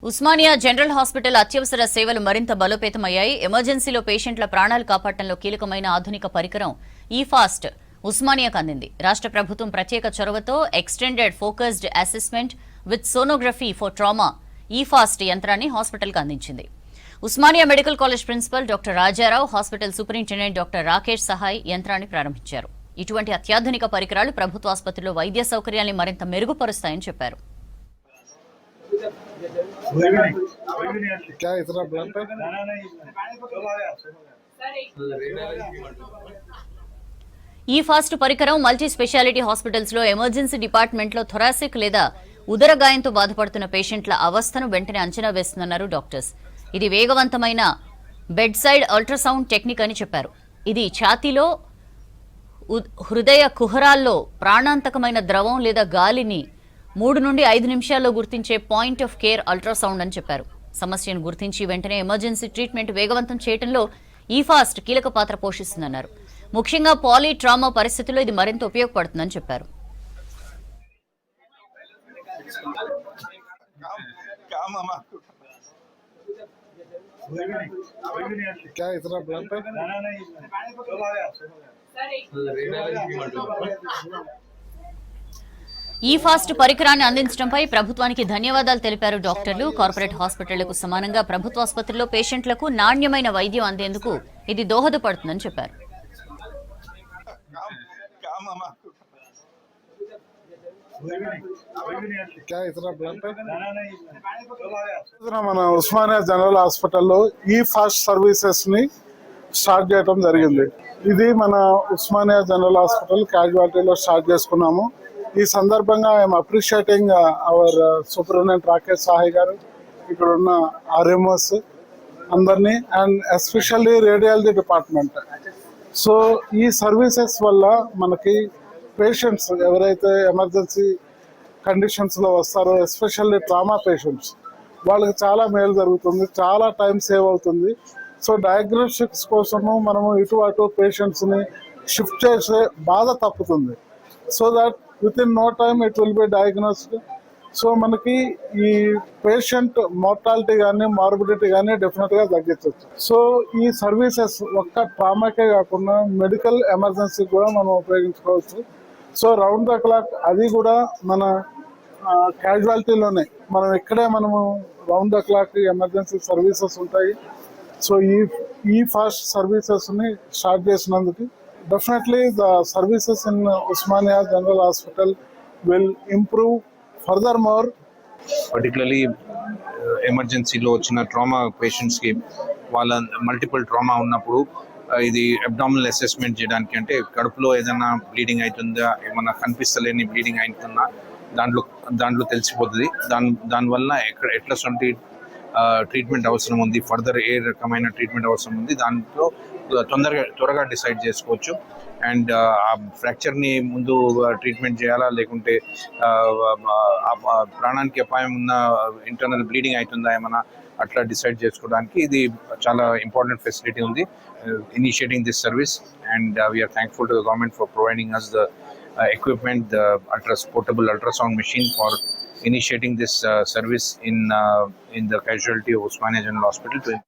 Osmania general hospital అత్యవసర సేవలు మరింత బలోపేతమయ్యాయి. ఎమర్జెన్సీలో పేషెంట్ల ప్రాణాలు కాపాడటంలో కీలకమైన ఆధునిక పరికరం ఈ-ఫాస్ట్ ఉస్మానియాకు అందింది. రాష్ట్ర ప్రభుత్వం ప్రత్యేక చొరవతో extended focused assessment with sonography for trauma E FAST యంత్రాన్ని హాస్పిటల్కు అందించింది. Osmania medical college principal doctor Rajarao, hospital superintendent doctor Rakesh Sahay యంత్రాన్ని ప్రారంభించారు. ఇటువంటి అత్యాధునిక పరికరాలు ప్రభుత్వ ఆసుపత్రుల్లో వైద్య సౌకర్యాన్ని మరింత మెరుగుపరుస్తాయని చెప్పారు. ఈ-ఫాస్ట్ పరికరం మల్టీ స్పెషాలిటీ హాస్పిటల్స్ లో ఎమర్జెన్సీ డిపార్ట్మెంట్ లో థొరాసిక్ లేదా ఉదర గాయంతో బాధపడుతున్న పేషెంట్ల అవస్థను వెంటనే అంచనా వేస్తుందన్నారు డాక్టర్స్. ఇది వేగవంతమైన బెడ్ సైడ్ అల్ట్రాసౌండ్ టెక్నిక్ అని చెప్పారు. ఇది ఛాతీలో, హృదయ కుహరాల్లో ప్రాణాంతకమైన ద్రవం లేదా గాలిని 3 నుండి 5 నిమిషాల్లో గుర్తించే పాయింట్ ఆఫ్ కేర్ అల్ట్రాసౌండ్ అని చెప్పారు. సమస్యను గుర్తించి వెంటనే ఎమర్జెన్సీ ట్రీట్మెంట్ వేగవంతం చేయడంలో ఈ-ఫాస్ట్ కీలక పాత్ర పోషిస్తుందన్నారు. ముఖ్యంగా పాలీ ట్రామా పరిస్థితుల్లో ఇది మరింత ఉపయోగపడుతుందని చెప్పారు. ఈ-ఫాస్ట్ పరికరాన్ని అందించడంపై ప్రభుత్వానికి ధన్యవాదాలు తెలిపారు డాక్టర్లు. కార్పొరేట్ హాస్పిటళ్లకు సమానంగా ప్రభుత్వ ఆసుపత్రుల్లో పేషెంట్లకు నాణ్యమైన వైద్యం అందేందుకు ఇది దోహదపడుతుందని చెప్పారు. మన ఉస్మానియా జనరల్ హాస్పిటల్లో ఈ-ఫాస్ట్ సర్వీసెస్ ని స్టార్ట్ చేయడం జరిగింది. ఇది మన ఉస్మానియా జనరల్ హాస్పిటల్ క్యాజువాలిటీలో స్టార్ట్ చేసుకున్నాము. ఈ సందర్భంగా I'm appreciating our superintendent Rakesh Sahi garu, ఇక్కడ ఉన్న ఆర్ఎంఓస్ అందరినీ, and especially radiology department. So ఈ సర్వీసెస్ వల్ల మనకి పేషెంట్స్ ఎవరైతే ఎమర్జెన్సీ కండిషన్స్లో వస్తారో, ఎస్పెషల్లీ ట్రామా పేషెంట్స్, వాళ్ళకి చాలా మేలు జరుగుతుంది, చాలా టైం సేవ్ అవుతుంది. సో డయాగ్నోస్టిక్స్ కోసము మనము ఇటు అటు పేషెంట్స్ని షిఫ్ట్ చేసే బాధ తప్పుతుంది. So that within no time it will be diagnosed. So మనకి ఈ పేషెంట్ మోర్టాలిటీ కానీ మార్బిడిటీ కానీ డెఫినెట్గా తగ్గించవచ్చు. సో ఈ సర్వీసెస్ ఒక్క ట్రామాకే కాకుండా మెడికల్ ఎమర్జెన్సీకి కూడా మనం ఉపయోగించుకోవచ్చు. సో రౌండ్ ద క్లాక్ అది కూడా మన క్యాజువాలిటీలోనే మనం ఇక్కడే మనము round the clock emergency services ఉంటాయి. సో ఈ ఫాస్ట్ సర్వీసెస్ని స్టార్ట్ చేసినందుకు definitely the services in Usmania General Hospital will improve furthermore. Particularly ఎమర్జెన్సీలో వచ్చిన ట్రామా పేషెంట్స్కి వాళ్ళ మల్టిపుల్ ట్రామా ఉన్నప్పుడు ఇది అబ్డామినల్ అసెస్మెంట్ చేయడానికి, అంటే కడుపులో ఏదైనా బ్లీడింగ్ అవుతుందా, ఏమన్నా కనిపిస్తలేని బ్లీడింగ్ అవుతుందా దాంట్లో తెలిసిపోతుంది. దానివల్ల ఎట్లాంటి ట్రీట్మెంట్ అవసరం ఉంది, ఫర్దర్ ఏ రకమైన ట్రీట్మెంట్ అవసరం ఉంది, దాంట్లో త్వరగా డిసైడ్ చేసుకోవచ్చు. అండ్ ఆ ఫ్రాక్చర్ని ముందు ట్రీట్మెంట్ చేయాలా, లేకుంటే ప్రాణానికి అపాయం ఉన్న ఇంటర్నల్ బ్లీడింగ్ అవుతుందా ఏమన్నా, అట్లా డిసైడ్ చేసుకోవడానికి ఇది చాలా ఇంపార్టెంట్ ఫెసిలిటీ ఉంది. Initiating this service, and we are thankful to the government for providing us the equipment, the portable ultrasound machine for initiating this service in the casualty of Usmania General Hospital.